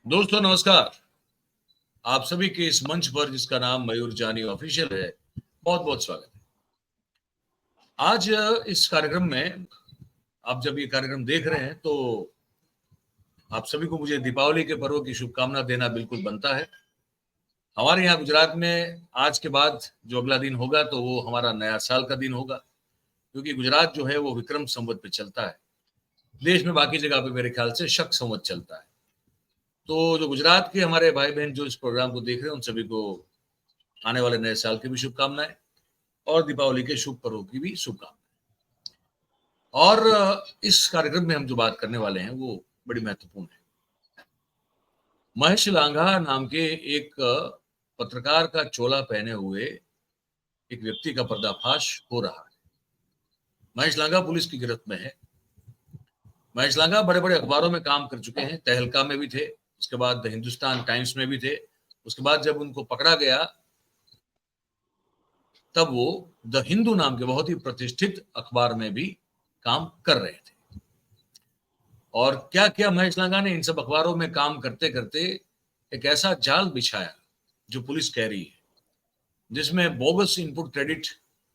दोस्तों नमस्कार। आप सभी के इस मंच पर जिसका नाम मयूर जानी ऑफिशियल है, बहुत बहुत स्वागत है। आज इस कार्यक्रम में आप जब ये कार्यक्रम देख रहे हैं तो आप सभी को मुझे दीपावली के पर्व की शुभकामना देना बिल्कुल बनता है। हमारे यहाँ गुजरात में आज के बाद जो अगला दिन होगा तो वो हमारा नया साल का दिन होगा, क्योंकि गुजरात जो है वो विक्रम संवत पे चलता है। देश में बाकी जगह पे मेरे ख्याल से शक संवत चलता है। तो जो गुजरात के हमारे भाई बहन जो इस प्रोग्राम को देख रहे हैं उन सभी को आने वाले नए साल की भी शुभकामनाएं और दीपावली के शुभ पर्व की भी शुभकामनाएं। और इस कार्यक्रम में हम जो बात करने वाले हैं वो बड़ी महत्वपूर्ण है। महेश लांघा नाम के एक पत्रकार का चोला पहने हुए एक व्यक्ति का पर्दाफाश हो रहा है। महेश लांघा पुलिस की गिरफ्त में है। महेश लांघा बड़े बड़े अखबारों में काम कर चुके हैं। तहलका में भी थे, उसके बाद द हिंदुस्तान टाइम्स में भी थे। उसके बाद जब उनको पकड़ा गया तब वो द हिंदू नाम के बहुत ही प्रतिष्ठित अखबार में भी काम कर रहे थे। और क्या किया महेश लांघा ने, इन सब अखबारों में काम करते करते एक ऐसा जाल बिछाया जो पुलिस कह रही है, जिसमें बोगस इनपुट क्रेडिट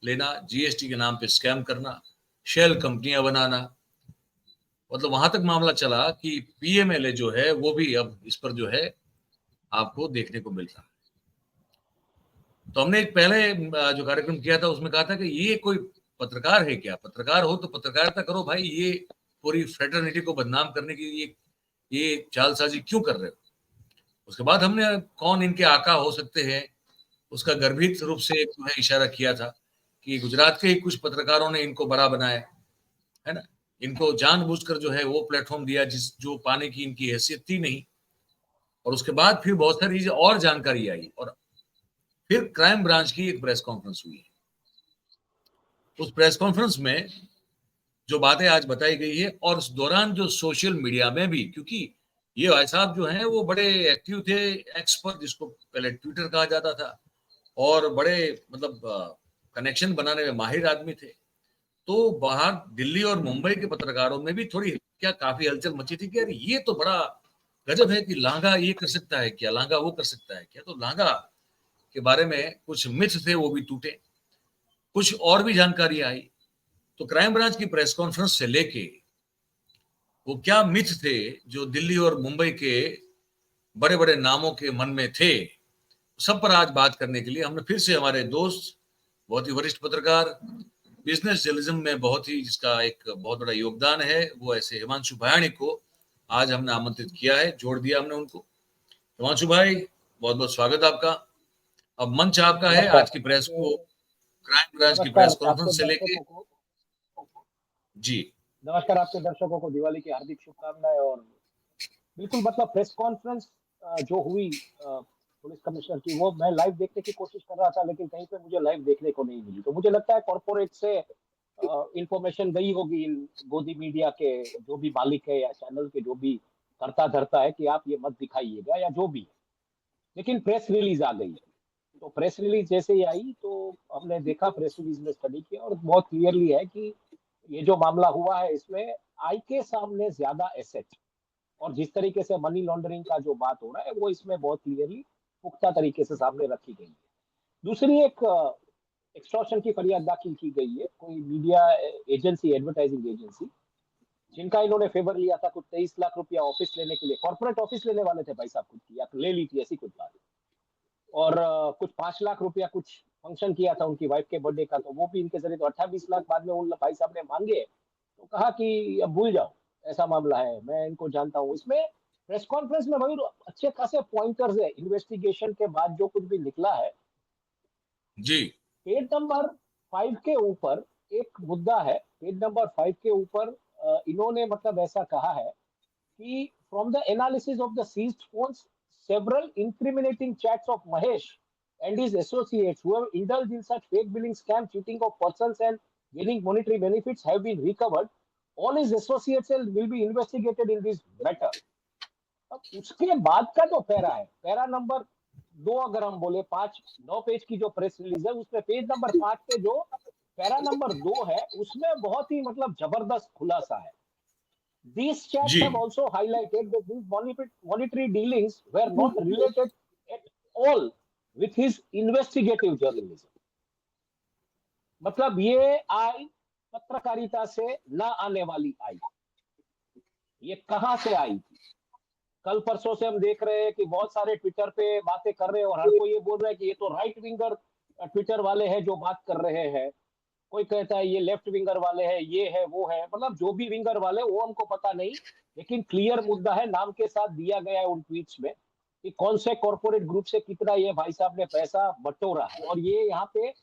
लेना, जीएसटी के नाम पे स्कैम करना, शेल कंपनियां बनाना। मतलब वहां तक मामला चला कि पीएमएलए जो है वो भी अब इस पर जो है आपको देखने को मिल रहा है। तो हमने एक पहले जो कार्यक्रम किया था उसमें कहा था कि ये कोई पत्रकार है क्या? पत्रकार हो तो पत्रकारिता करो भाई, ये पूरी फ्रेटर्निटी को बदनाम करने की ये चालसाजी क्यों कर रहे हो? उसके बाद हमने कौन इनके आका हो सकते हैं उसका गर्भित रूप से एक जो है इशारा किया था कि गुजरात के ही कुछ पत्रकारों ने इनको बड़ा बनाया है ना। इनको जानबूझकर जो है वो प्लेटफॉर्म दिया जिस जो पाने की इनकी हैसियत थी नहीं। और उसके बाद फिर बहुत सारी और जानकारी आई और फिर क्राइम ब्रांच की एक प्रेस कॉन्फ्रेंस हुई। उस प्रेस कॉन्फ्रेंस में जो बातें आज बताई गई है और उस दौरान जो सोशल मीडिया में भी, क्योंकि ये भाई साहब जो हैं वो बड़े एक्टिव थे, एक्स पर जिसको पहले ट्विटर कहा जाता था, और बड़े मतलब कनेक्शन बनाने में माहिर आदमी थे। तो बाहर दिल्ली और मुंबई के पत्रकारों में भी थोड़ी क्या काफी हलचल मची थी कि यार ये तो बड़ा गजब है कि लांघा ये कर सकता है क्या, लांघा वो कर सकता है क्या। तो लांघा के बारे में कुछ मिथ थे वो भी टूटे, कुछ और भी जानकारी आई। तो क्राइम ब्रांच की प्रेस कॉन्फ्रेंस से लेके वो क्या मिथ थे जो दिल्ली और मुंबई के बड़े बड़े नामों के मन में थे, सब पर आज बात करने के लिए हमने फिर से हमारे दोस्त, बहुत ही वरिष्ठ पत्रकार, बिजनेस जर्नलिज्म में बहुत ही जिसका एक बहुत बड़ा योगदान है, वो ऐसे हिमांशु भयाणिक को आज हमने आमंत्रित किया है, जोड़ दिया हमने उनको। हिमांशु भाई, बहुत बहुत स्वागत आपका। अब मंच आपका है आज की प्रेस को, क्राइम ब्रांच की नमस्कार प्रेस आपके कॉन्फ्रेंस से लेके। दर्शकों को जी नमस्कार आपके दर्शकों को दिवाली की हार्दिक शुभकामनाएं। और बिल्कुल मतलब प्रेस कॉन्फ्रेंस जो हुई पुलिस कमिश्नर की, वो मैं लाइव देखने की कोशिश कर रहा था, लेकिन कहीं पे मुझे लाइव देखने को नहीं मिली। तो मुझे लगता है कॉर्पोरेट से इंफॉर्मेशन गई होगी इन गोदी मीडिया के जो भी मालिक है या चैनल के जो भी करता धरता है कि आप ये मत दिखाइएगा या जो भी है। लेकिन प्रेस रिलीज आ गई। तो प्रेस रिलीज जैसे ही आई तो हमने देखा, प्रेस रिलीज में स्टडी किया और बहुत क्लियरली है कि ये जो मामला हुआ है इसमें आई के सामने ज्यादा एसेट, और जिस तरीके से मनी लॉन्ड्रिंग का जो बात हो रहा है वो इसमें बहुत क्लियरली पुख्ता तरीके से सामने रखी गई है। दूसरी एक एक्सटॉर्शन की फरियाद दाखिल की गई है, कोई मीडिया एजेंसी, एडवर्टाइजिंग एजेंसी, जिनका इन्होंने फेवर लिया था कुछ 23 लाख रुपया ऑफिस लेने के लिए। कॉर्पोरेट ऑफिस लेने वाले थे भाई साहब खुद की, या ले ली थी ऐसी कुछ बात। और कुछ 5 लाख रुपया कुछ फंक्शन किया था उनकी वाइफ के बर्थडे का, तो वो भी इनके जरिए। तो 18-20 लाख बाद में उन भाई साहब ने मांगे, तो कहा कि अब भूल जाओ, ऐसा मामला है, मैं इनको जानता हूँ। इसमें प्रेस कॉन्फ्रेंस में भाई अच्छे खासे पॉइंटर्स है, इन्वेस्टिगेशन के बाद जो कुछ भी निकला है। जी पेज नंबर 5 के ऊपर एक मुद्दा है, पेज नंबर 5 के ऊपर इन्होंने मतलब ऐसा कहा है कि from the analysis of the seized phones, several incriminating chats of Mahesh and his associates who have indulged in such fake billing scam, cheating of persons and gaining monetary benefits have been recovered. All his associates will be investigated in this matter. अब उसके बाद का जो para है, para number 2, अगर हम बोले 5-9 page की जो प्रेस रिलीज है, उसमें पेज नंबर 5 पे जो पैरा नंबर 2 है, उसमें बहुत ही मतलब जबरदस्त खुलासा है। These chats ji have also highlighted that these monetary dealings were not related at all with his investigative journalism. मतलब ये आय पत्रकारिता से न आने वाली आई, ये कहां से आई थी? कल परसों से हम देख रहे हैं कि बहुत सारे ट्विटर पे बातें कर रहे हैं और हर कोई ये बोल रहा है कि ये तो राइट विंगर ट्विटर वाले हैं जो बात कर रहे हैं। कोई कहता है ये लेफ्ट विंगर वाले हैं, ये है वो है, मतलब जो भी विंगर वाले वो हमको पता नहीं, लेकिन क्लियर मुद्दा है, नाम के साथ दिया गया है उन ट्वीट्स में कि कौन से कॉर्पोरेट ग्रुप से कितना ये भाई साहब ने पैसा बटोरा है। और ये यहाँ पे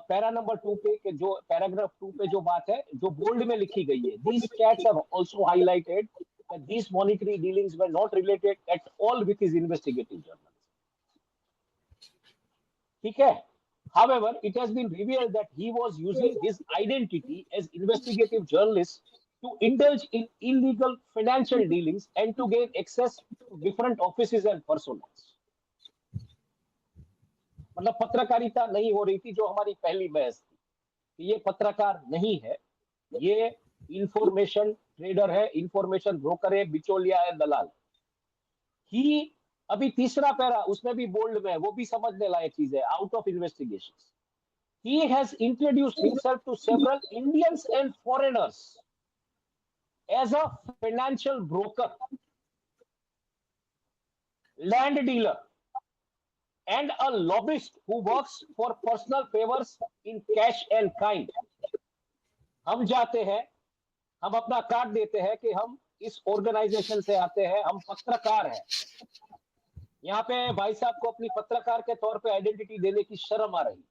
पैरा नंबर 2 पे के जो पैराग्राफ 2 पे जो बात है जो बोल्ड में लिखी गई है, these chats have also highlighted that these monetary dealings were not related at all with his investigative journalism. ठीक है? However, it has been revealed that he was using his identity as investigative journalist to indulge in illegal financial dealings and to gain access to different offices and personas. मतलब पत्रकारिता नहीं हो रही थी, जो हमारी पहली बहस थी कि ये पत्रकार नहीं है, ये इंफॉर्मेशन ट्रेडर है, इंफॉर्मेशन ब्रोकर है, बिचौलिया है, दलाल। ही अभी तीसरा पैरा उसमें भी बोल्ड में, वो भी समझने लायक चीज है, out of investigations. He has introduced himself to several Indians and foreigners as a financial broker, land dealer, and a lobbyist who works for personal favors in cash and kind. हम जाते हैं, हम अपना कार्ड देते हैं कि हम इस ऑर्गेनाइजेशन से आते हैं, हम पत्रकार हैं। यहाँ पे भाई साहब को अपनी पत्रकार के तौर पे आइडेंटिटी देने की शर्म आ रही।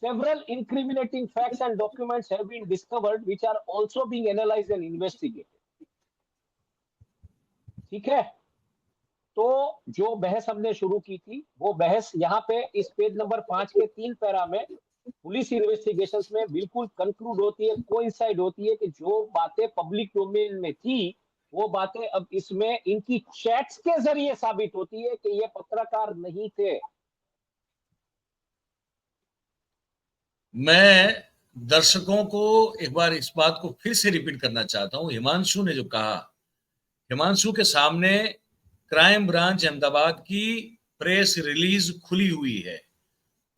Several incriminating facts and documents have been discovered which are also being analyzed and investigated. ठीक है? तो जो बहस हमने शुरू की थी वो बहस यहाँ पे इस पेज नंबर 5 के 3 पैरा में पुलिस इन्वेस्टिगेशंस में बिल्कुल कंक्लूड होती है, कोइंसाइड होती है कि जो बातें पब्लिक डोमेन में थी वो बातें अब इसमें इनकी चैट्स के जरिए साबित होती है कि ये पत्रकार नहीं थे। मैं दर्शकों को एक बार इस बात को फिर से रिपीट करना चाहता हूं। हिमांशु ने जो कहा, हिमांशु के सामने क्राइम ब्रांच अहमदाबाद की प्रेस रिलीज खुली हुई है,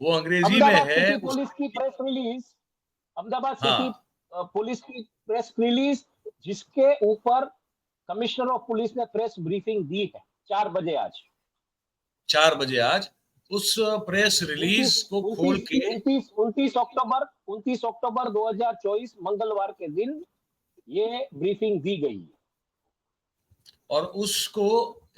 वो अंग्रेजी में है। पुलिस की प्रेस रिलीज, अहमदाबाद सिटी हाँ, पुलिस की प्रेस रिलीज, जिसके ऊपर कमिश्नर ऑफ पुलिस ने प्रेस ब्रीफिंग दी है 4 बजे आज। 4 बजे आज उस प्रेस रिलीज को खोल के 29 अक्टूबर 2024 मंगलवार के दिन ये ब्रीफिंग दी गई है। और उसको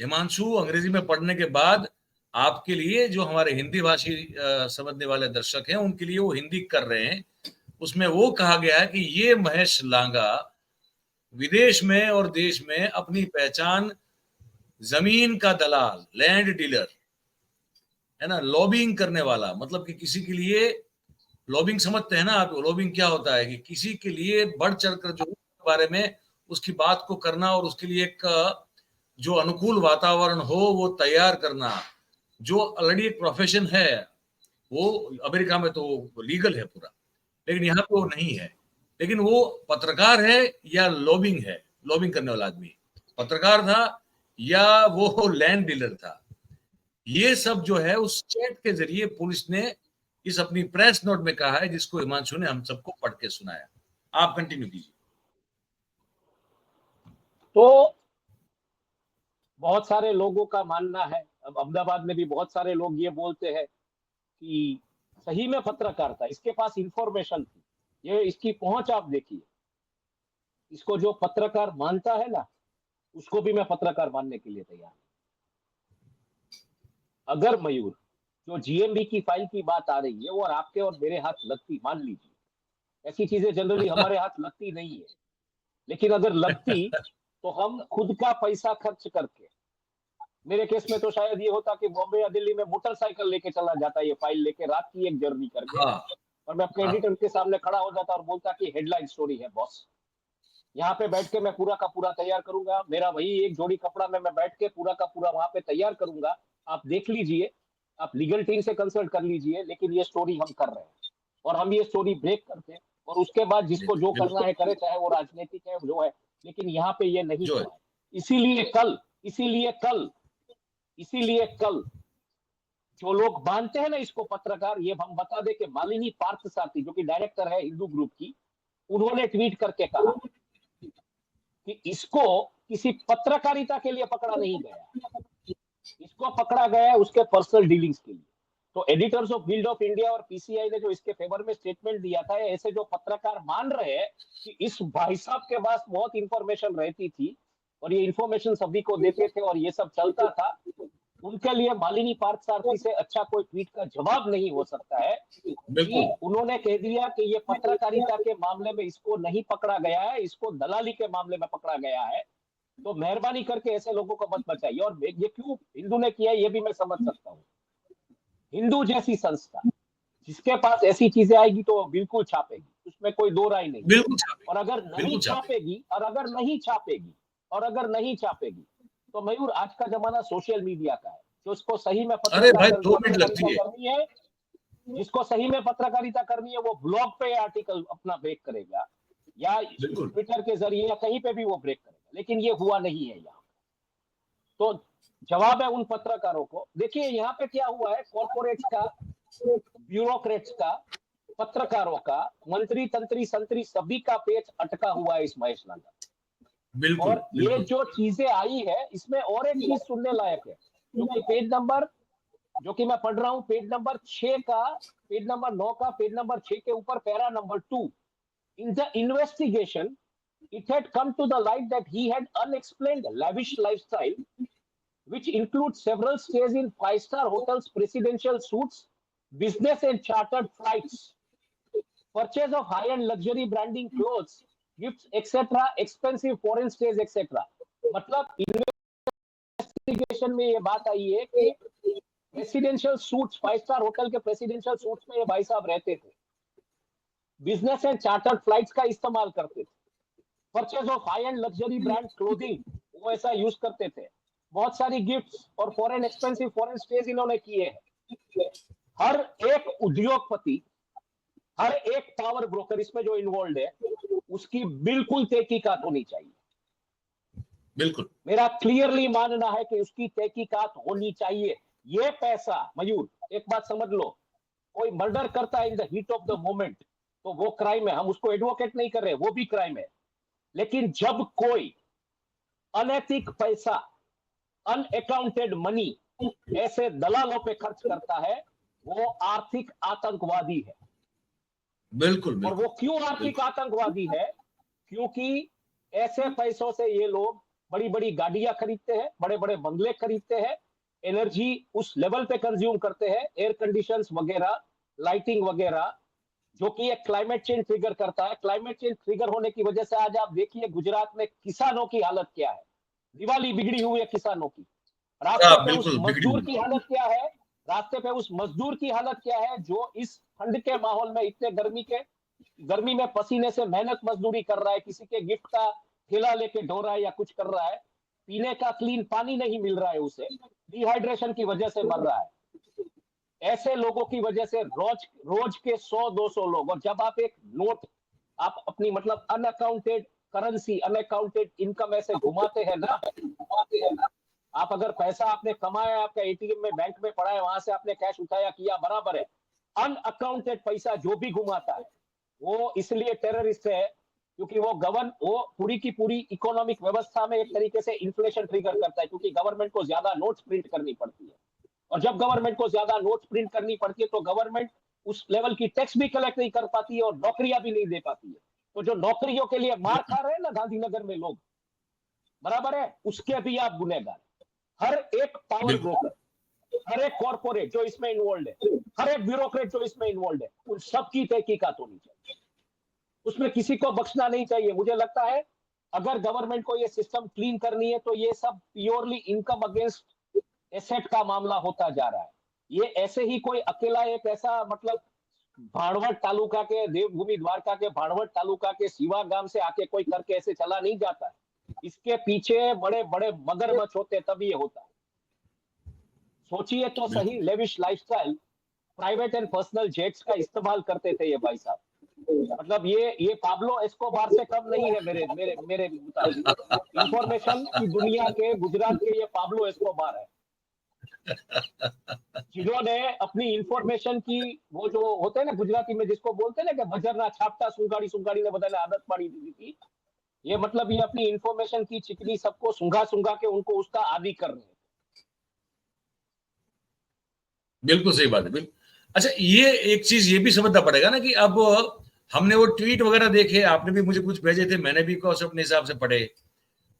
हिमांशु अंग्रेजी में पढ़ने के बाद आपके लिए, जो हमारे हिंदी भाषी समझने वाले दर्शक हैं, उनके लिए वो हिंदी कर रहे हैं। उसमें वो कहा गया है कि ये महेश लांगा विदेश में और देश में अपनी पहचान जमीन का दलाल, लैंड डीलर है ना, लॉबिंग करने वाला, मतलब कि किसी के लिए लॉबिंग समझते हैं ना आप, लॉबिंग क्या होता है कि किसी के लिए बढ़ चढ़कर जो बारे में उसकी बात को करना और उसके लिए एक जो अनुकूल वातावरण हो वो तैयार करना, जो ऑलरेडी एक प्रोफेशन है। वो अमेरिका में तो लीगल है पूरा, लेकिन यहाँ पे वो नहीं है। लेकिन वो पत्रकार है या लॉबिंग है, लॉबिंग करने वाला आदमी पत्रकार था या वो लैंड डीलर था। ये सब जो है उस चैट के जरिए पुलिस ने इस अपनी प्रेस नोट में कहा है, जिसको हिमांशु ने हम सबको पढ़ के सुनाया। आप कंटिन्यू कीजिए। तो बहुत सारे लोगों का मानना है, अब अहमदाबाद में भी बहुत सारे लोग ये बोलते हैं कि सही में पत्रकार था, इसके पास इंफॉर्मेशन थी, ये इसकी पहुंच आप देखिए। इसको जो पत्रकार मानता है ना, उसको भी मैं पत्रकार मानने के लिए तैयार हूं। अगर मयूर जो जीएमबी की फाइल की बात आ रही है वो और आपके और मेरे हाथ लगती, मान लीजिए, ऐसी चीजें जनरली हमारे हाथ लगती नहीं है, लेकिन अगर लगती तो हम खुद का पैसा खर्च करके, मेरे केस में तो शायद ये होता कि बॉम्बे या दिल्ली में मोटरसाइकिल लेके चला जाता, ये फाइल लेके रात की एक जर्नी करके, और मैं अपने एडिटर के सामने खड़ा हो जाता और बोलता कि हेडलाइन स्टोरी है बॉस, यहाँ पे बैठ के मैं पूरा का पूरा तैयार करूंगा, मेरा वही एक जोड़ी कपड़ा में मैं बैठ के पूरा का पूरा वहां पे तैयार करूंगा, आप देख लीजिए, आप लीगल टीम से कंसल्ट कर लीजिए, लेकिन ये स्टोरी हम कर रहे हैं और हम ये स्टोरी ब्रेक करके और उसके बाद जिसको जो बिल्कुल करना है करे, चाहे वो राजनीतिक है जो है, लेकिन यहाँ पे ये नहीं जो है। हुआ है। इसीलिए कल इसीलिए कल इसीलिए कल जो लोग मानते हैं ना इसको पत्रकार, ये हम बता दें कि मालिनी पार्थसारथी जो कि डायरेक्टर है हिंदू ग्रुप की, उन्होंने ट्वीट करके कहा कि इसको किसी पत्रकारिता के लिए पकड़ा नहीं गया, इसको पकड़ा गया है उसके पर्सनल डीलिंग्स के लिए। तो editors of guild of India और पीसीआई ने जो इसके फेवर में स्टेटमेंट दिया था, ऐसे जो पत्रकार मान रहे हैं कि इस भाई साहब के पास बहुत इंफॉर्मेशन रहती थी और ये इंफॉर्मेशन सभी को देते थे और ये सब चलता था, उनके लिए मालिनी पार्थसारथी से अच्छा कोई ट्वीट का जवाब नहीं हो सकता है कि बिल्कुल उन्होंने कह दिया कि ये पत्रकारिता के मामले में इसको नहीं पकड़ा गया है, इसको दलाली के मामले में पकड़ा गया है। तो मेहरबानी करके ऐसे लोगों को मत बचाइए। और ये क्यों हिंदू ने किया ये भी मैं समझ सकता हूँ। हिंदू जैसी संस्था जिसके पास ऐसी चीजें आएगी तो बिल्कुल छापेगी, उसमें कोई दो राय नहीं। बिल्कुल छापे और अगर नहीं बिल्कुल छापे। छापेगी और अगर नहीं छापेगी तो मयूर, आज का जमाना सोशल मीडिया का है। जो उसको सही में अरे भाई 2 मिनट पत्रकारिता लगती है। करनी है, जिसको सही में पत्रकारिता करनी है, वो ब्लॉग पे आर्टिकल अपना ब्रेक करेगा या बिल्कुल ट्विटर के जरिए या कहीं पे भी वो ब्रेक करेगा, लेकिन ये हुआ नहीं है यहाँ। तो जवाब है उन पत्रकारों को। देखिए यहाँ पे क्या हुआ है, कॉर्पोरेट्स का, ब्यूरोक्रेट्स का, पत्रकारों का, मंत्री तंत्री संतरी सभी का पेट अटका हुआ है इस महेश लांगा। बिल्कुल और ये बिल्कुल जो चीजें आई है इसमें और एक चीज सुनने लायक है, क्योंकि पेज नंबर जो कि मैं पढ़ रहा हूं, पेज नंबर 6 का, पेज नंबर 9 का, पेज नंबर 6 के ऊपर para number 2, in the investigation it had come to the light that he had unexplained lavish lifestyle which includes several stays in five-star hotels, presidential suites, business and chartered flights, purchase of high-end luxury branding clothes, gifts, etc., expensive foreign stays, etc. मतलब investigation में ये बात आई है कि presidential suits, 5 star hotel के presidential suits में ये भाई साहब रहते थे, बिजनेस एंड चार्टर्ड फ्लाइट्स का इस्तेमाल करते थे, purchase of high and luxury brand clothing वो ऐसा यूज करते थे, बहुत सारी गिफ्ट्स और फॉरेन एक्सपेंसिव फॉरेन स्टेज इन्होंने किए हैं। हर एक उद्योगपति, हर एक पावर ब्रोकर इसमें जो इन्वॉल्व है, उसकी बिल्कुल तहकीकात होनी चाहिए। बिल्कुल मेरा क्लियरली मानना है कि उसकी तहकीकात होनी चाहिए। ये पैसा, मयूर एक बात समझ लो, कोई मर्डर करता है in the heat of the moment तो वो क्राइम है, हम उसको एडवोकेट नहीं कर रहे, वो भी क्राइम है। लेकिन जब कोई अनैतिक पैसा, अनअकाउंटेड मनी ऐसे दलालों पे खर्च करता है, वो आर्थिक आतंकवादी है। बिल्कुल और बिल्कुल वो क्यों आर्थिक आतंकवादी है? क्योंकि ऐसे पैसों से ये लोग बड़ी बड़ी गाड़ियां खरीदते हैं, बड़े बड़े बंगले खरीदते हैं, एनर्जी उस लेवल पे कंज्यूम करते हैं, एयर कंडीशंस वगैरह, लाइटिंग वगैरह, जो कि एक क्लाइमेट चेंज ट्रिगर करता है। क्लाइमेट चेंज ट्रिगर होने की वजह से आज आप देखिए गुजरात में किसानों की हालत क्या है, दिवाली बिगड़ी हुई है किसानों की। रास्ते पे उस बिल्कुल बिगड़ी मजदूर हुई। की हालत क्या है, रास्ते पे उस मजदूर की हालत क्या है जो इस ठंड के माहौल में, इतने गर्मी में पसीने से मेहनत मजदूरी कर रहा है, किसी के गिफ्ट का थैला लेके ढो रहा है या कुछ कर रहा है, पीने का क्लीन पानी नहीं मिल रहा है, उसे डिहाइड्रेशन की वजह से मर रहा है। ऐसे लोगों की वजह से रोज रोज के 100-200 लोग, और जब आप एक नोट, आप अपनी मतलब अनअकाउंटेड करेंसी, अनअकाउंटेड इनकम ऐसे घुमाते हैं ना, आप अगर पैसा आपने कमाया, आपका एटीएम में बैंक में पड़ा है, वहां से आपने कैश उठाया किया, बराबर है। अनअकाउंटेड पैसा जो भी घुमाता है वो इसलिए टेररिस्ट है क्योंकि वो पूरी की पूरी इकोनॉमिक व्यवस्था में एक तरीके से इन्फ्लेशन ट्रिगर करता है, क्योंकि गवर्नमेंट को ज्यादा नोट्स प्रिंट करनी पड़ती है, और जब गवर्नमेंट को ज्यादा नोट्स प्रिंट करनी पड़ती है तो गवर्नमेंट उस लेवल की टैक्स भी कलेक्ट नहीं कर पाती है और नौकरियां भी नहीं दे पाती है। तो जो नौकरियों के लिए मार खा रहे हैं ना गांधीनगर में लोग, बराबर है, उसके भी आप गुनहगार। हर एक पावर बिल्कुल ब्रोकर, हर एक कॉर्पोरेट जो इसमें इन्वॉल्व है, हर एक ब्यूरोक्रेट जो इसमें इन्वॉल्व है, उन सबकी तहकीकात होनी चाहिए, उसमें किसी को बख्शना नहीं चाहिए। मुझे लगता है अगर गवर्नमेंट को ये सिस्टम क्लीन करनी है तो ये सब प्योरली इनकम अगेंस्ट एसेट का मामला होता जा रहा है। ये ऐसे ही कोई अकेला एक ऐसा मतलब भाणवट तालुका के, देवभूमि द्वारका के भाणवट तालुका के सीवा गांव से आके कोई करके ऐसे चला नहीं जाता है। इसके पीछे बड़े बड़े मगरमच्छ होते तब ये होता है। सोचिए तो सही, बिल्कुल lavish lifestyle, private and personal jets का इस्तेमाल करते थे ये भाई साहब, मतलब ये पाब्लो एस्कोबार से कम नहीं है मेरे मेरे मेरे मुताबिक। इंफॉर्मेशन की दुनिया के गुजरात के ये पाब्लो एस्कोबार है, जिन्होंने अपनी इंफॉर्मेशन की वो जो होते हैं ना गुजराती में जिसको बोलते हैं ना कि बजरना छापटा सुंगाड़ी सुंगाड़ी ने बदले आदत पड़ी थी, ये मतलब ये अपनी इंफॉर्मेशन की चिकनी सबको सुंघा सुंघा के उनको उसका आदी कर रहे हैं। बिल्कुल सही बात है, बिल्कुल। अच्छा, ये एक चीज ये भी समझना पड़ेगा ना कि अब हमने वो ट्वीट वगैरह देखे, आपने भी मुझे कुछ भेजे थे, मैंने भी कुछ अपने हिसाब से पढ़े।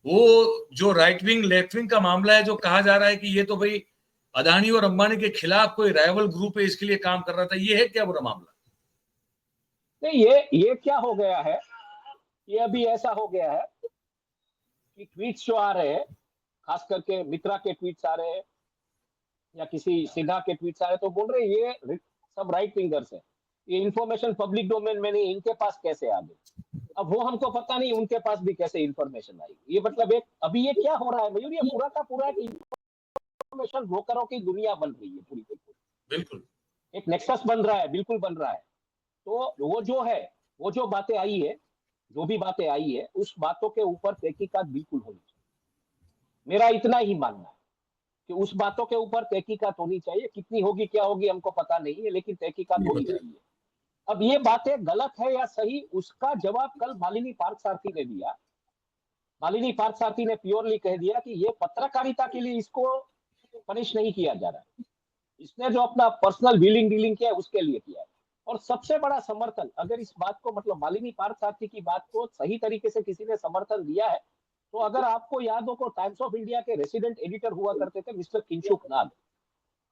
वो जो राइट विंग लेफ्ट विंग का मामला है, जो कहा जा रहा है कि ये तो भाई अदानी और अंबानी के खिलाफ कोई राइवल ग्रुप है, इसके लिए काम कर रहा था, ये है क्या बुरा मामला? नहीं, ये क्या हो गया है, ये अभी ऐसा हो गया है कि ट्वीट्स जो आ रहे हैं, खास करके मित्रा के ट्वीट्स आ रहे हैं या किसी सिन्हा के ट्वीट्स आ रहे हैं, तो बोल रहे हैं ये सब राइट विंगर्स है, ये इंफॉर्मेशन पब्लिक डोमेन में नहीं, इनके पास कैसे आ गई? अब वो हमको पता नहीं उनके पास भी कैसे इंफॉर्मेशन आई। ये मतलब एक अभी ये क्या हो रहा है मयूर, ये पूरा का पूरा इंफॉर्मेशन ब्रोकरों की दुनिया बन रही है पूरी की पूरी। बिल्कुल। एक नेक्सस बन रहा है, बिल्कुल बन रहा है। तो वो जो है, वो जो बातें आई है, जो भी बातें आई है, उस बातों के ऊपर तहकीकात बिल्कुल होनी चाहिए। मेरा इतना ही मानना है कि उस बातों के ऊपर तहकीकात होनी चाहिए। कितनी होगी क्या होगी हमको पता नहीं है, लेकिन तहकीकात ये होनी बताइए। चाहिए। अब ये बातें गलत है या सही, उसका जवाब कल मालिनी पार्थसारथी ने दिया। मालिनी पार्थसारथी ने प्योरली कह दिया कि ये पत्रकारिता के लिए इसको पनिश नहीं किया जा रहा है, इसने जो अपना पर्सनल व्हीलिंग डीलिंग किया है उसके लिए किया है। और सबसे बड़ा समर्थन, अगर इस बात को मतलब मालिनी पार्थसारथी की बात को सही तरीके से किसी ने समर्थन दिया है, तो अगर आपको याद हो तो टाइम्स ऑफ इंडिया के रेसिडेंट एडिटर हुआ करते थे मिस्टर किंशुक नाग,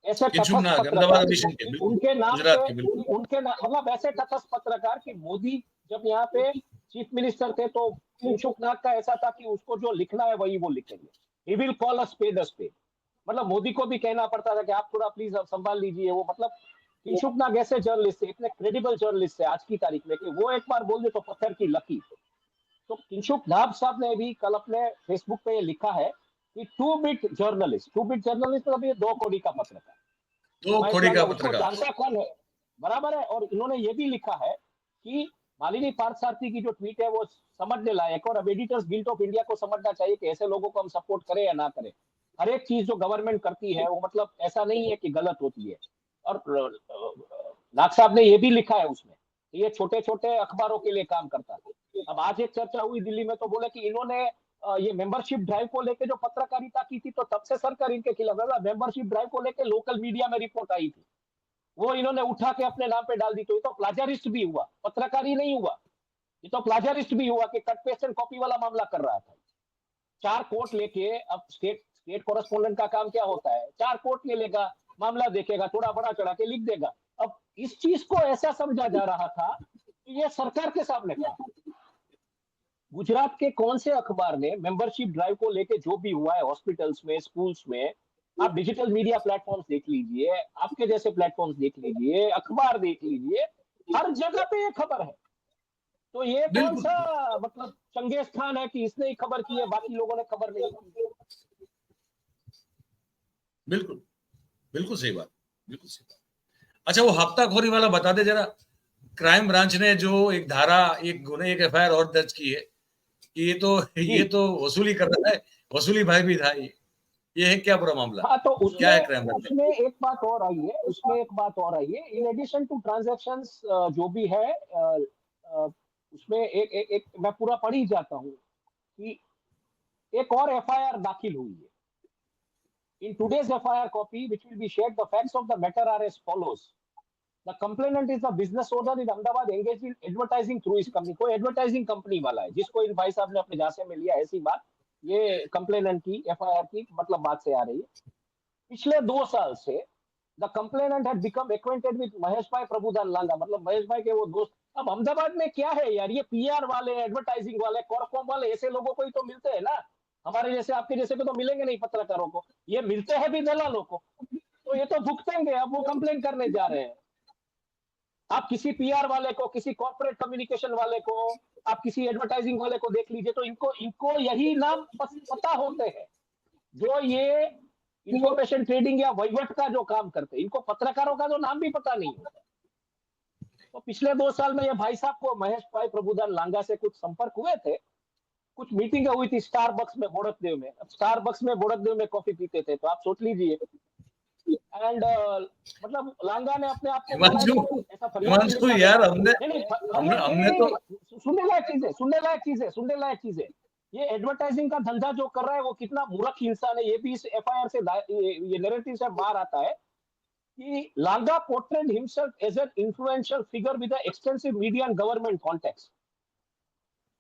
ऐसे किंशुक तटस्थ नाग, अहमदाबाद पत्रकार, एडिशन के, बिल्कुल उनके नाम गुजरात पे, के, बिल्कुल। उनके मतलब ऐसे तटस्थ पत्रकार कि मोदी जब यहाँ पे चीफ मिनिस्टर थे तो किंशुक नाग का ऐसा था कि उसको जो लिखना है वही वो लिखेंगे, he will call a spade, मतलब मोदी को भी कहना पड़ता था कि आप थोड़ा प्लीज संभाल लीजिए। वो मतलब किंशुक नाग ऐसे जर्नलिस्ट थे, इतने क्रेडिबल जर्नलिस्ट है आज की तारीख में कि वो एक बार बोल दे तो पत्थर की लकीर। तो किंशुक नाग साहब ने भी कल अपने फेसबुक पे ये लिखा है कि टू बिट जर्नलिस्ट मतलब ये 2 कौड़ी का पत्रकार। दो महेश खोड़ी लाल का उसको पत्रकार। जानता कौन है, बराबर है। और इन्होंने ये भी लिखा है कि मालिनी पार्थसारथी की जो ट्वीट है वो समझने लायक, और अब एडिटर्स गिल्ड ऑफ इंडिया को समझना चाहिए कि ऐसे लोगों को हम सपोर्ट करें या ना करें। हर एक चीज जो गवर्नमेंट करती है वो मतलब ऐसा नहीं है कि गलत होती है। और नाग साहब ने ये भी लिखा है उसमें, ये छोटे छोटे अखबारों के लिए काम करता है। अब आज एक चर्चा हुई दिल्ली में, तो बोले कि इन्होंने ये मेंबरशिप ड्राइव को लेके जो पत्रकारिता की थी, तो तब से सरकार इनके खिलाफ है। मेंबरशिप ड्राइव को लेके लोकल मीडिया में रिपोर्ट आई थी, वो इन्होंने उठा के अपने नाम पे डाल दी, तो ये तो प्लाजारिस्ट भी हुआ, पत्रकार ही नहीं हुआ, ये तो प्लाजारिस्ट भी हुआ कि कट पेस्ट एंड कॉपी वाला मामला कर रहा था। 4 कोर्ट लेके, अब स्टेट स्टेट कॉरेस्पोंडेंट का काम क्या होता है, 4 कोर्ट ले लेगा, मामला देखेगा, थोड़ा बड़ा चढ़ा के लिख देगा। अब इस चीज को ऐसा समझा जा रहा था कि ये सरकार के सामने था। गुजरात के कौन से अखबार ने मेंबरशिप ड्राइव को लेके जो भी हुआ है हॉस्पिटल्स में, स्कूल्स में, आप डिजिटल मीडिया प्लेटफॉर्म्स देख लीजिए, आपके जैसे प्लेटफॉर्म्स देख लीजिए, अखबार देख लीजिए, हर जगह पे ये खबर है। तो ये कौन बिल्कुल, सा मतलब चंगेज खान है कि इसने ही खबर की है, बाकी लोगों ने खबर नहीं की? बिल्कुल, बिल्कुल सही बात, बिल्कुल सही बात। अच्छा, वो हफ्ताखोरी वाला बता दे जरा। क्राइम ब्रांच ने जो एक धारा, एक गुने, एक एफआईआर और दर्ज की है कि जी ये तो वसूली कर रहा है, वसूली भाई भी था ये है क्या पूरा मामला? हाँ, तो क्या है उसमें क्राइम ब्रांच? उसमें एक बात और आई है, उसमें एक बात और आई है, इन एडिशन टू ट्रांजेक्शंस जो भी है, उसमें एक मैं पूरा पढ़ ही जाता हूँ कि एक और एफआईआर दाखिल हुई है। In today's FIR copy, which will be shared, the facts of the matter are as follows. The complainant is a business owner in Ahmedabad engaged in advertising through his company. कोई advertising company वाला है जिसको इन भाई साहब ने अपने झांसे में लिया, ऐसी बात ये कंप्लेनेंट की एफआईआर की मतलब बात से आ रही है। पिछले 2 साल से the complainant had become acquainted with Mahesh भाई प्रभुदान लांगा, मतलब महेश भाई के वो दोस्त। अब अहमदाबाद में क्या है यार, ये पीआर वाले, एडवर्टाइजिंग वाले, कॉरकॉम वाले, ऐसे लोगों को ही तो मिलते हैं ना। हमारे जैसे आपके जैसे को तो मिलेंगे नहीं पत्रकारों को, ये मिलते हैं भी दलालों को, तो ये तो भुगतेंगे। अब वो कंप्लेन करने जा रहे हैं। आप किसी पीआर वाले को, किसी कॉर्पोरेट कम्युनिकेशन वाले को, आप किसी एडवर्टाइजिंग वाले को देख लीजिए, तो इनको इनको यही नाम पता होते हैं जो ये इंफॉर्मेशन ट्रेडिंग या वहीवट का जो काम करते हैं। इनको पत्रकारों का तो नाम भी पता नहीं होता। तो पिछले 2 साल में ये भाई साहब को महेश भाई प्रभुदान लांगा से कुछ संपर्क हुए थे, कुछ मीटिंग हुई थी स्टारबक्स में बोड़कदेव में। अब स्टारबक्स में बोड़कदेव में कॉफी पीते थे, तो आप सोच लीजिए। एंड मतलब लांगा ने अपने आप को हिमांशु, ऐसा फरियाद हिमांशु यार, हमने तो सुनने लायक चीजें ये एडवर्टाइजिंग का धंधा जो कर रहा है वो कितना मूर्ख इंसान है, ये भी इस एफआईआर से ये नैरेटिव से बाहर आता है कि Langa portrayed himself as an influential figure with extensive media and government context.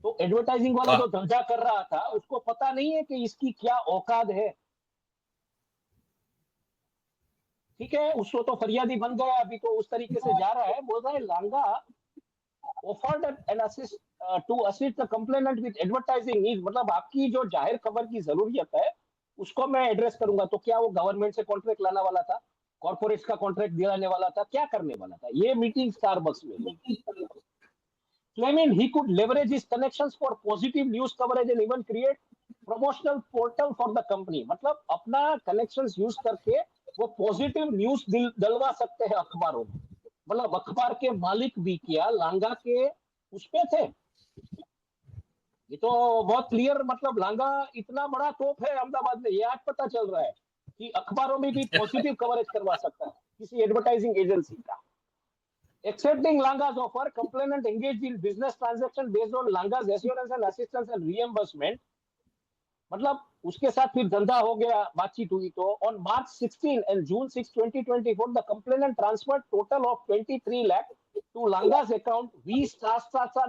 तो एडवर्टाइजिंग वाला जो धंधा कर रहा था उसको पता नहीं है कि इसकी क्या औकात है। ठीक है, उसको तो फरियादी बन गया, अभी तो उस तरीके से जा रहा है, बोल रहा है Langa offered an assist to assist the complainant with advertising need, मतलब आपकी जो जाहिर खबर की जरूरियत है उसको मैं एड्रेस करूंगा। तो क्या वो गवर्नमेंट से कॉन्ट्रैक्ट लाने वाला था, कॉर्पोरेट्स का कॉन्ट्रैक्ट दिलाने वाला था, क्या करने वाला था? ये मीटिंग स्टारबक्स में हुई। Claiming he could leverage his connections for positive news coverage and even create promotional portal for the company, मतलब अपना कनेक्शंस यूज करके वो पॉजिटिव न्यूज डलवा सकते हैं अखबारों में। मतलब अखबार के मालिक भी क्या लांगा के उस पे थे? ये तो बहुत क्लियर, मतलब लांगा इतना बड़ा तोप है अहमदाबाद में, ये आज पता चल रहा है कि अखबारों में भी पॉजिटिव कवरेज करवा सकता है किसी एडवर्टाइजिंग एजेंसी का। Accepting Langa's offer, complainant engaged in business transaction based on Langa's assurance and assistance and reimbursement. मतलब उसके साथ फिर धंधा हो गया, बातचीत हुई। तो on March 16 and June 6, 2024, the complainant transferred total of 23 lakh to Langa's account V Star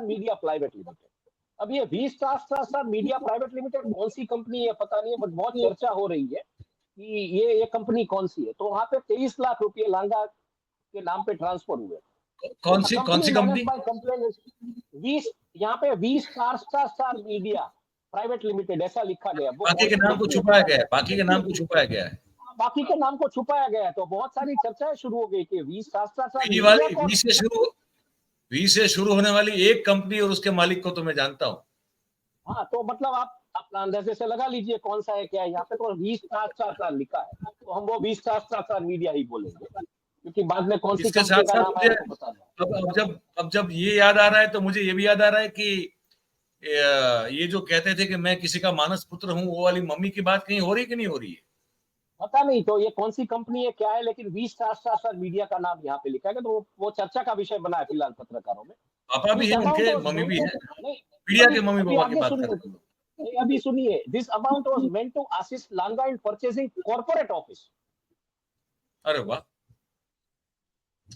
Media Private Limited. अब ये V Star Media Private Limited कौन सी कंपनी है पता नहीं है, बट बहुत चर्चा हो रही है कि ये कंपनी कौन सी है। तो वहां पे 23 लाख रुपए लांगा के नाम पे ट्रांसफर हुए। कौन सी कंपनी? यहाँ पे V Star Media Private Limited ऐसा लिखा गया। बाकी के नाम को छुपाया गया है, बाकी के नाम को छुपाया गया है, बाकी के नाम को छुपाया गया है। तो बहुत सारी चर्चाएं शुरू हो गई कि वी से शुरू होने वाली एक कंपनी और उसके मालिक को तो मैं जानता हूँ। हाँ, तो मतलब आप अपना अंदाजे से लगा लीजिए कौन सा है क्या है। यहाँ पे तो वी स्टार लिखा है, तो हम वो वी स्टार मीडिया ही बोलेंगे, क्योंकि बाद में कौन सी कंपनी का नाम है तो बता दो। अब जब ये याद आ रहा है तो मुझे ये भी याद आ रहा है कि ये जो कहते थे कि मैं किसी का मानस पुत्र हूँ, वो वाली मम्मी की बात कहीं हो रही कि नहीं हो रही है पता नहीं। तो ये कौन सी कंपनी है क्या है, लेकिन वी स्टार मीडिया का नाम यहाँ पे लिखा है, तो वो चर्चा का विषय बना है फिलहाल पत्रकारों में। पापा भी है उनके, मम्मी भी है, मीडिया के मम्मी पापा की बात करते हैं। अभी सुनिए, this amount was meant to assist Langa in purchasing corporate office. अरे वाह,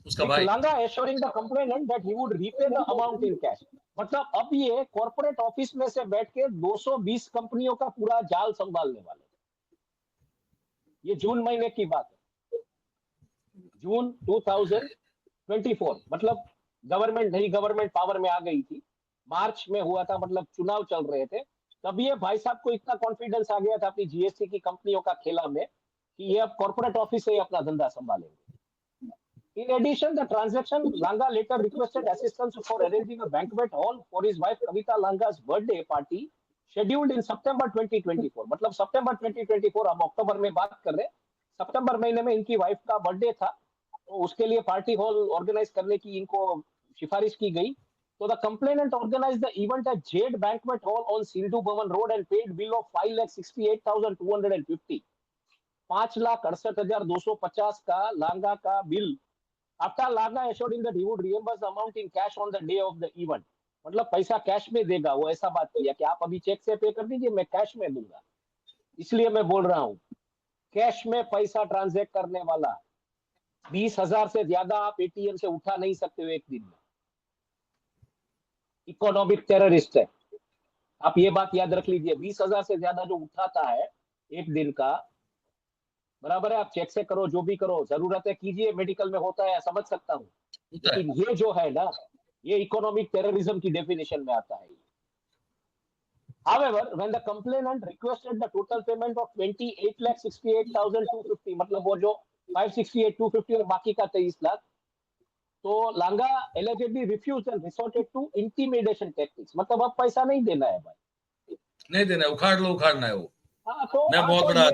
उसका भाई लांगा assuring the complainant that he would repay the amount in cash. मतलब अब ये कॉर्पोरेट ऑफिस में से बैठ के 220 कंपनियों का पूरा जाल संभालने वाले। ये जून महीने की बात है, जून 2024, मतलब गवर्नमेंट पावर में आ गई थी। मार्च में हुआ था, मतलब चुनाव चल रहे थे, तब ये भाई साहब को इतना कॉन्फिडेंस आ गया था अपनी जीएसटी की कंपनियों का खेला में कि ये अब कॉर्पोरेट ऑफिस से अपना धंधा संभालेंगे। In addition, the transaction, Langa later requested assistance for arranging a banquet hall for his wife Kavita Langa's birthday party scheduled in September 2024. मतलब सितंबर 2024, अब अक्टूबर में बात कर रहे हैं, सितंबर महीने में इनकी वाइफ का बर्थडे था, तो उसके लिए पार्टी हॉल ऑर्गेनाइज करने की इनको सिफारिश की गई। तो the complainant organised the event at Z banquet hall on Sindhu Bhavan road and paid bill of 5,68,250, 5,68,250 का लांगा का bill. After Langa assured that he would reimburse the amount in cash on the day of the event, मतलब पैसा cash में देगा, वो ऐसा बात किया कि आप अभी चेक से पे कर दीजिए, मैं कैश में दूंगा। इसलिए मैं बोल रहा हूँ, कैश में पैसा ट्रांजैक्ट करने वाला 20,000 से ज्यादा आप एटीएम से उठा नहीं सकते हो एक दिन में। इकोनॉमिक टेररिस्ट है, आप ये बात याद रख लीजिए। 20,000 से ज्यादा जो उठाता है एक दिन का, बराबर है, आप चेक से करो, जो भी करो, जरूरत है कीजिए, मेडिकल में होता है, समझ सकता हूँ, लेकिन ये जो है ना, ये इकोनॉमिक टेररिज्म की डेफिनेशन में आता है। However, when the complainant requested the total payment of 28,68,250, मतलब वो जो 568,250 और बाकी का 23 लाख, तो लांगा allegedly refused and resorted to intimidation tactics, मतलब अब पैसा नहीं देना है भाई, नहीं देना, उखाड़ लो, उखाड़ना है वो। हाँ, तो मैं बहुत बड़ा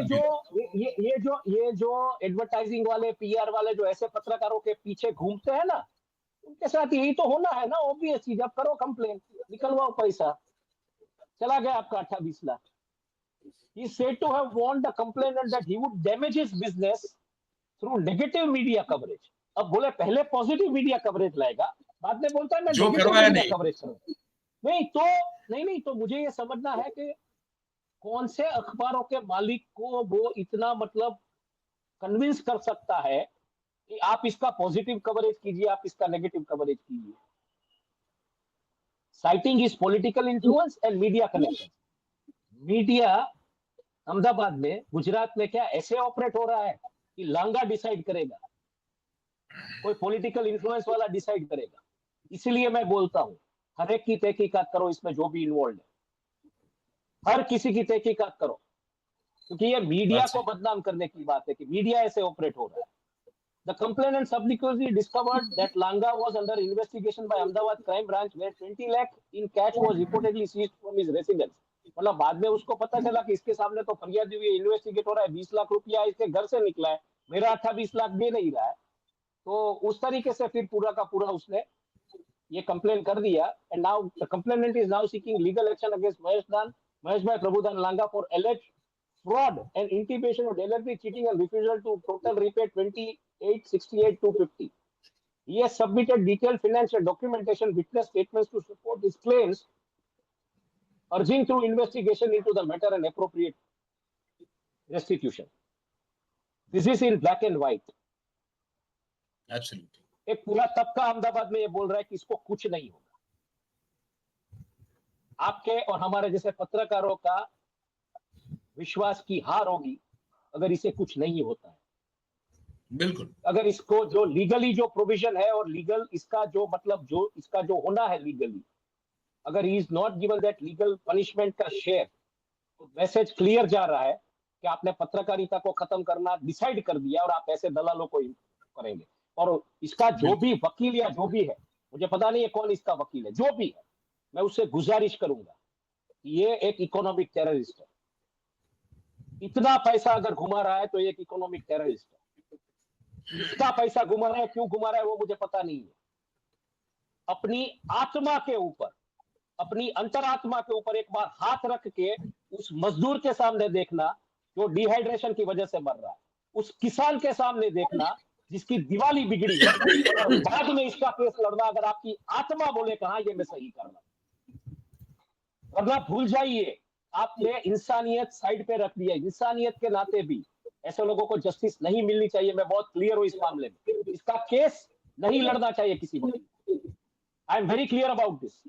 ये जो एडवर्टाइजिंग वाले, पीआर वाले जो ऐसे पत्रकारों के पीछे घूमते हैं ना, उनके साथ यही तो होना है ना, ऑब्वियस चीज। अब करो कंप्लेन, निकलवाओ पैसा, चला गया आपका 18-20 lakh. He said to have warned the complainant that he would damage his business through negative media coverage. अब बोले पहले पॉजिटिव मीडिया कवरेज लाएगा, बाद में बोलता है मैं जो नेगेटिव करवाया मीडिया नहीं। कवरेज करूंगा। नहीं तो नहीं तो मुझे ये समझना है कि कौन से अखबारों के मालिक को वो इतना मतलब कन्विंस कर सकता है कि आप इसका पॉजिटिव कवरेज कीजिए, आप इसका नेगेटिव कवरेज कीजिए। Citing is political influence and media connection. Media Ahmedabad में, गुजरात में क्या ऐसे ऑपरेट हो रहा है कि लांगा डिसाइड करेगा, कोई पॉलिटिकल इन्फ्लुएंस वाला डिसाइड करेगा? इसलिए मैं बोलता हूं हर एक की तहकीकात करो, इसमें जो भी इन्वॉल्व है हर किसी की तहकीकात करो, क्योंकि ये मीडिया को बदनाम करने की बात है कि मीडिया ऐसे ऑपरेट हो रहा है। The complainant subsequently discovered that Langa was under investigation by Ahmedabad crime branch, where 20 lakh in cash was reportedly seized from his residence. मतलब बाद में उसको पता चला कि इसके सामने तो फरियाद हुई है, इन्वेस्टिगेट हो रहा है, 20 लाख रुपया इसके घर से निकला है, मेरा 18-20 लाख दे नहीं रहा है। तो उस तरीके से फिर पूरा का पूरा उसने ये कंप्लेन कर दिया। And now the complainant is now seeking legal action against Mahesh भाई प्रभुदान लांगा for alleged fraud and intimidation of delivery, cheating and refusal to total repay 2868,250. He has submitted detailed financial documentation, witness statements to support his claims, urging through investigation into the matter and appropriate restitution. This is in black and white. Absolutely. एक पूरा तबका अहमदाबाद में ये बोल रहा है कि इसको कुछ नहीं होगा। आपके और हमारे जैसे पत्रकारों का विश्वास की हार होगी अगर इसे कुछ नहीं होता है। बिल्कुल। अगर इसको जो लीगली जो प्रोविजन है और लीगल इसका जो मतलब जो इसका जो होना है लीगली, अगर he is not given that legal punishment का शेयर, तो मैसेज क्लियर जा रहा है कि आपने पत्रकारिता को खत्म करना डिसाइड कर दिया और आप ऐसे दलालों को करेंगे। और इसका जो भी वकील या जो भी है, मुझे पता नहीं है कौन इसका वकील है, जो भी है, मैं उससे गुजारिश करूंगा कि ये एक इकोनॉमिक टेररिस्ट है। इतना पैसा अगर घुमा रहा है तो एक इकोनॉमिक टेररिस्ट है। इसका पैसा घुमा रहा है, क्यों घुमा रहा है वो मुझे पता नहीं है। अपनी आत्मा के ऊपर, अपनी अंतरात्मा के ऊपर एक बार हाथ रख के उस मजदूर के सामने देखना जो डिहाइड्रेशन की वजह से मर रहा है, उस किसान के सामने देखना जिसकी दिवाली बिगड़ी है, और बाद में इसका केस लड़ना। अगर आपकी आत्मा बोले कहा ये मैं सही कर रहा, वरना भूल जाइए आपने इंसानियत साइड पे रख दिया। इंसानियत के नाते भी ऐसे लोगों को जस्टिस नहीं मिलनी चाहिए। मैं बहुत क्लियर हूं इस मामले में, इसका केस नहीं लड़ना चाहिए किसी को। I am very clear about this.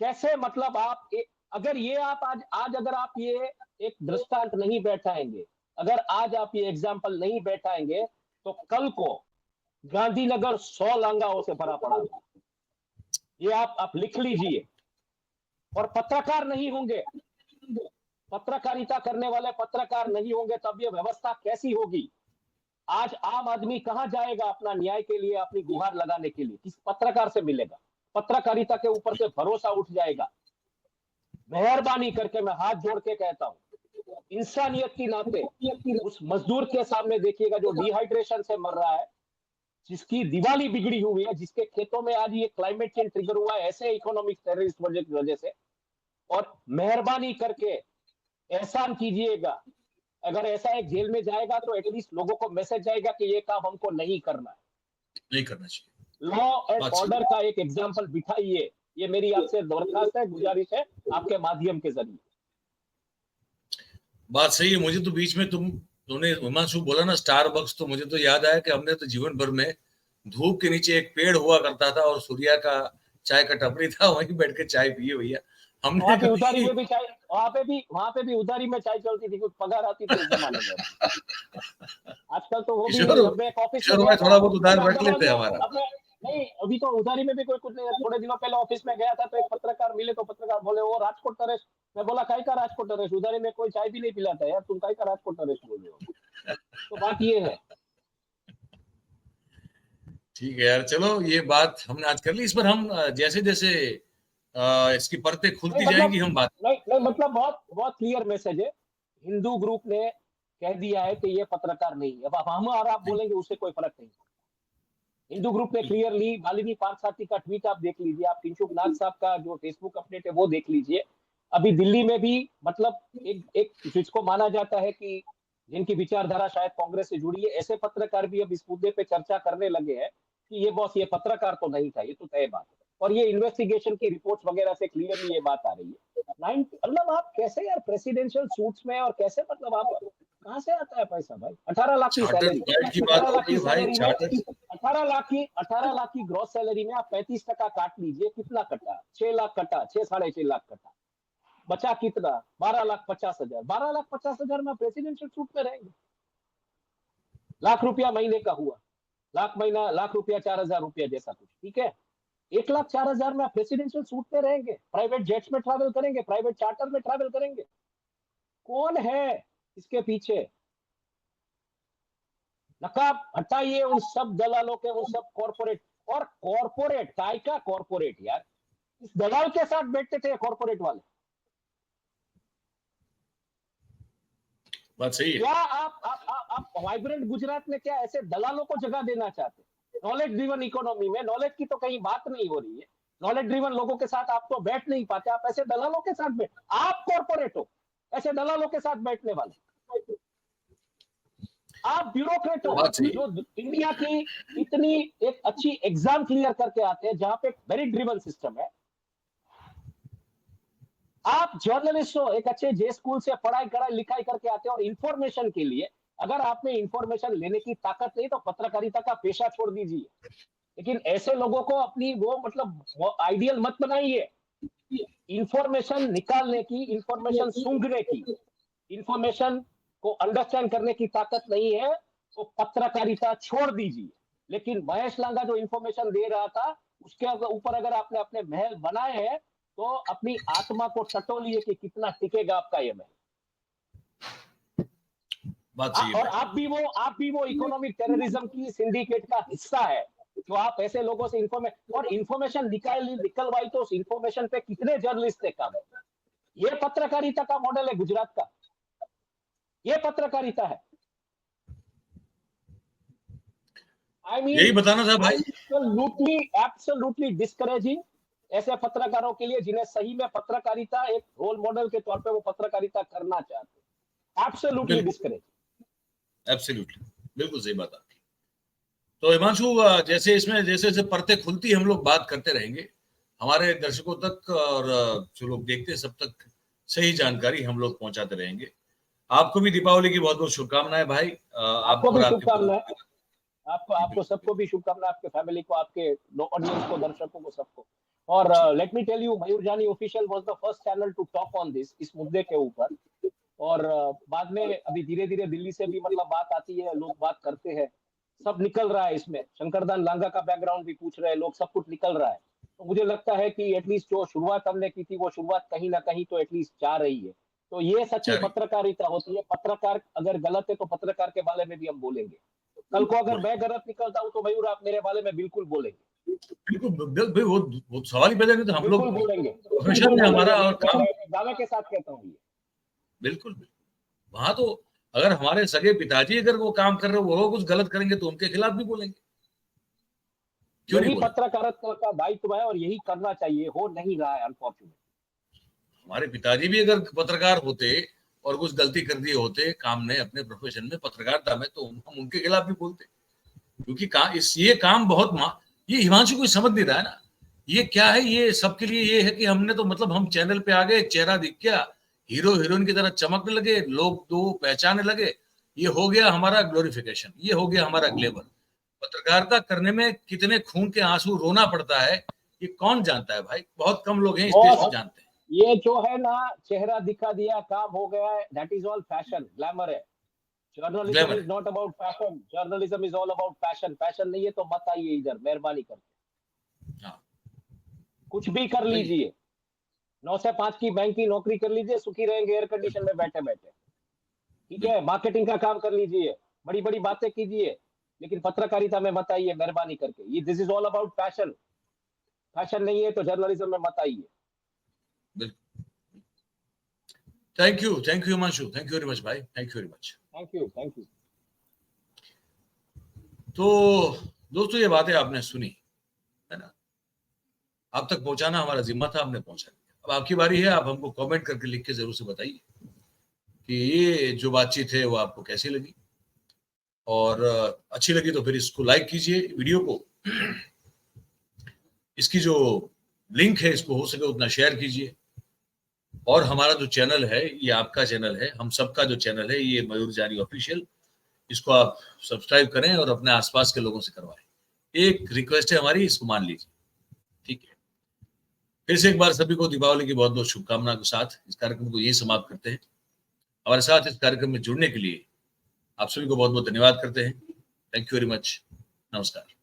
कैसे मतलब आप अगर ये आप आज अगर आप ये एक दृष्टांत नहीं बैठाएंगे, अगर आज आप ये एग्जाम्पल नहीं बैठाएंगे, तो कल को गांधीनगर 100 लांगाओं से भरा पड़ा। ये आप लिख लीजिए। और पत्रकार नहीं होंगे, पत्रकारिता करने वाले पत्रकार नहीं होंगे, तब ये व्यवस्था कैसी होगी? आज आम आदमी कहां जाएगा अपना न्याय के लिए, अपनी गुहार लगाने के लिए? किस पत्रकार से मिलेगा? पत्रकारिता के ऊपर से भरोसा उठ जाएगा। मेहरबानी करके मैं हाथ जोड़ के कहता हूं, इंसानियत की नाते उस मजदूर के सामने देखिएगा जो डिहाइड्रेशन से मर रहा है, जिसकी दिवाली बिगड़ी हुई है, जिसके खेतों में आज ये क्लाइमेट चेंज ट्रिगर हुआ है ऐसे इकोनॉमिक टेररिस्ट की वजह से। और मेहरबानी करके एहसान कीजिएगा, अगर ऐसा एक जेल में जाएगा तो एटलीस्ट लोगों को मैसेज जाएगा कि ये काम हमको नहीं करना है, नहीं करना चाहिए। लॉ एंड ऑर्डर का एक एग्जाम्पल बिठाइए। ये मेरी आपसे दरखास्त है, गुजारिश है आपके माध्यम के जरिए। बात सही है। मुझे तो बीच में तुमने हिमांशु बोला ना स्टारबक्स, तो मुझे तो याद आया कि हमने तो जीवन भर में धूप के नीचे एक पेड़ हुआ करता था और सूर्या का चाय का टपरी था, वहीं बैठ के चाय पिए भैया हमने। वहां पे उधारी में भी चाय, वहां पे भी उधारी में चाय चलती थी, कुछ पगार आती थी उस जमाने में। आजकल तो वो भी ऑफिस में थोड़ा बहुत उधार रख लेते हैं हमारा। नहीं, अभी तो उधारी में भी कोई कुछ नहीं है। थोड़े दिनों पहले ऑफिस में गया था तो एक पत्रकार मिले, तो पत्रकार बोले वो राजकोट टरेस। मैं बोला काई का राजकोट टरेस, उधारी में कोई चाय भी नहीं पिलाता यार, तुम काई का राजकोट टरेस बोल रहे हो? तो बात ये है। ठीक है यार, चलो ये बात हमने आज कर ली। इस पर हम जैसे जैसे इसकी परतें खुलती जाएंगी हम बात नहीं मतलब बहुत क्लियर मैसेज है। हिंदू ग्रुप ने कह दिया है कि ये पत्रकार नहीं है। अब हम और आप बोलेंगे उससे कोई फर्क नहीं। हिंदू ग्रुप ने क्लियरली, मालिनी पार्थसारथी का ट्वीट आप देख लीजिए, आप किंशुक नाग साहब का जो फेसबुक अपडेट है वो देख लीजिए। अभी दिल्ली में भी मतलब एक जिसको माना जाता है कि जिनकी विचारधारा शायद कांग्रेस से जुड़ी है, ऐसे पत्रकार भी अब इस मुद्दे पे चर्चा करने लगे हैं कि ये बॉस, ये पत्रकार तो नहीं था, ये तो तय बात है। और ये इन्वेस्टिगेशन की रिपोर्ट्स वगैरह से क्लियरली ये बात आ रही है। मतलब आप कैसे यार प्रेसिडेंशियल सूट्स में, और कैसे मतलब आप कहाँ से आता है पैसा भाई? 18 लाख की चार्टर्ड सैलरी, फ्लाइट की बात 18 हो लाख रही की है भाई, सैलरी में चार्टर्ड। 18 लाख की ग्रॉस सैलरी में आप 35% काट लीजिए, कितना कटा? 6 लाख कटा, 6-6.5 लाख कटा, बचा कितना? 12,50,000। 12,50,000 में प्रेसिडेंशियल सूट में रहेंगे। लाख रुपया महीने का हुआ, लाख महीना, लाख रुपया 4,000 रुपया जैसा कुछ, ठीक है। 1,04,000 में आप प्रेसिडेंशियल सूट में रहेंगे, प्राइवेट जेट्स में ट्रैवल करेंगे, प्राइवेट चार्टर में ट्रैवल करेंगे। कौन है इसके पीछे? नकाब हटाइए उन सब दलालों के, उन सब कॉर्पोरेट। और कॉर्पोरेट काय का कॉर्पोरेट यार, इस दलाल के साथ बैठते थे कॉर्पोरेट वाले। बात सही है। क्या आप वाइब्रेंट गुजरात में क्या ऐसे दलालों को जगह देना चाहते? नॉलेज ड्रिवन इकोनॉमी में नॉलेज की तो कहीं बात नहीं हो रही है, नॉलेज ड्रिवन लोगों के साथ आप तो बैठ नहीं पाते, आप ऐसे दलालों के साथ बैठ, आप कॉर्पोरेट हो ऐसे दलालों के साथ बैठने वाले, आप ब्यूरोक्रेट हो बात सही है। जो इंडिया की इतनी एक अच्छी एग्जाम क्लियर करके आते हैं जहां पे मेरिट ड्रिवन सिस्टम है। आप जर्नलिस्ट हो, एक अच्छे जे स्कूल से पढ़ाई कराई लिखाई करके आते हैं, और इंफॉर्मेशन के लिए, अगर आप में इंफॉर्मेशन लेने की ताकत नहीं तो पत्रकारिता का पेशा छोड़ दीजिए। लेकिन ऐसे लोगों को अपनी वो मतलब आइडियल मत बनाइए। इंफॉर्मेशन निकालने की, इंफॉर्मेशन सूंघने की, इंफॉर्मेशन को अंडरस्टैंड करने की ताकत नहीं है तो पत्रकारिता छोड़ दीजिए। लेकिन महेश लांगा जो इंफॉर्मेशन दे रहा था, उसके ऊपर अगर आपने अपने महल बनाए हैं तो अपनी आत्मा को टटोलिए कि कितना टिकेगा आपका ये महल। बात सही है और भाई। आप भी वो इकोनॉमिक टेररिज्म की सिंडिकेट का हिस्सा है जो आप ऐसे लोगों से इंफॉर्मेशन निकलवाई तो उस इंफॉर्मेशन पे कितने जर्नलिस्ट ने काम। ये पत्रकारिता का मॉडल है गुजरात का, ये पत्रकारिता है। आई मीन यही बताना था भाई। एब्सोल्युटली डिस्करेजिंग ऐसे पत्रकारों के लिए जिन्हें सही में पत्रकारिता एक रोल मॉडल के तौर पे वो पत्रकारिता करना चाहते हैं। Absolutely discouraging. एब्सोल्युटली, बिल्कुल सही बात आपकी। तो हिमांशु, जैसे इसमें जैसे जैसे परतें खुलती हम लोग बात करते रहेंगे, हमारे दर्शकों तक और जो लोग देखते हैं सब तक सही जानकारी हम लोग पहुंचाते रहेंगे। आपको भी दीपावली की बहुत बहुत शुभकामनाएं भाई। आप आपको भी और आपके पूरे शुभकामनाएं, आपको सबको भी शुभकामनाएं, आपके फैमिली को, आपके ऑडियंस को, दर्शकों को, सबको। और let me tell you, Mayur Jani official was the first channel to talk on this, इस मुद्दे के ऊपर। और बाद में अभी धीरे धीरे दिल्ली से भी मतलब बात आती है, लोग बात करते हैं, सब निकल रहा है इसमें। शंकरदान लांगा का बैकग्राउंड भी पूछ रहे हैं लोग, सब कुछ निकल रहा है। तो मुझे लगता है कि एटलीस्ट जो शुरुआत हमने की थी वो शुरुआत कहीं ना कहीं तो एटलीस्ट जा रही है। तो ये सच्ची जारी पत्रकारिता होती है। पत्रकार अगर गलत है तो पत्रकार के बारे में भी हम बोलेंगे। कल को अगर मैं गलत निकलता हूं तो मयूर आप मेरे बारे में बिल्कुल बोलेंगे। बिल्कुल वो सवाल ही पैदा नहीं, तो हम बिल्कुल लोग बोलेंगे, प्रोफेशन बिल्कुल में बोलेंगे। हमारा और काम। मैं दावे के साथ कहता हूँ ये। बिल्कुल वहां तो अगर हमारे सगे पिताजी अगर वो काम कर रहे हो, वो कुछ गलत करेंगे तो उनके खिलाफ भी बोलेंगे, क्यों नहीं यही बोलेंगे। पत्रकारिता का दायित्व है और यही करना चाहिए, हो नहीं रहा है अनफॉर्चुनेट। हमारे पिताजी भी अगर पत्रकार होते और कुछ गलती कर दिए होते काम ने, अपने प्रोफेशन में पत्रकारिता में, तो हम उनके खिलाफ भी बोलते। क्योंकि ये काम बहुत ये हिमांशु कोई समझ नहीं रहा है ना। ये क्या है, ये सबके लिए ये है कि हमने तो मतलब हम चैनल पे आ गए, चेहरा दिख गया, हीरो हीरोइन की तरह चमकने लगे, लोग दो पहचाने लगे, ये हो गया हमारा ग्लोरिफिकेशन, ये हो गया हमारा ग्लेमर। पत्रकारिता करने में कितने खून के आंसू रोना पड़ता है, ये कौन जानता है भाई। बहुत कम लोग हैं इस देश में और जानते हैं। ये जो है ना, चेहरा दिखा दिया, काम हो गया है, that is all fashion, glamour है। जर्नलिज्म ग्लैमर इज है। Not about fashion, journalism is all about passion. Passion नहीं है तो मत आइए इधर, मेहरबानी करके। हाँ, कुछ भी कर सही है। लीजिए, 9 से 5 की बैंक की नौकरी कर लीजिए, सुखी रहेंगे एयर कंडीशन में बैठे बैठे, ठीक है। बिल्कुल मार्केटिंग का काम कर लीजिए, बड़ी बड़ी बातें कीजिए, लेकिन पत्रकारिता में मत आइए मेहरबानी करके। ये this is all about passion. Passion नहीं है तो जर्नलिज्म में मत आइए। बिल्कुल। Thank you Himanshu, thank you very much भाई, thank you very much. Thank you, thank you. तो दोस्तों ये बातें आपने सुनी, है ना, आप तक पहुंचाना हमारा जिम्मा था, हमने पहुंचा दिया। अब आपकी बारी है, आप हमको कमेंट करके लिख के जरूर से बताइए कि ये जो बातचीत है वो आपको कैसी लगी, और अच्छी लगी तो फिर इसको लाइक कीजिए वीडियो को, इसकी जो लिंक है इसको हो सके उतना शेयर कीजिए, और हमारा जो चैनल है ये आपका चैनल है, हम सबका जो चैनल है ये मयूर जानी ऑफिशियल, इसको आप सब्सक्राइब करें और अपने आसपास के लोगों से करवाएं। एक रिक्वेस्ट है हमारी, इसको मान लीजिए, ठीक है। फिर से एक बार सभी को दीपावली की बहुत बहुत शुभकामनाओं के साथ इस कार्यक्रम को यही समाप्त करते हैं। हमारे साथ इस कार्यक्रम में जुड़ने के लिए आप सभी को बहुत बहुत धन्यवाद करते हैं। Thank you very much. नमस्कार।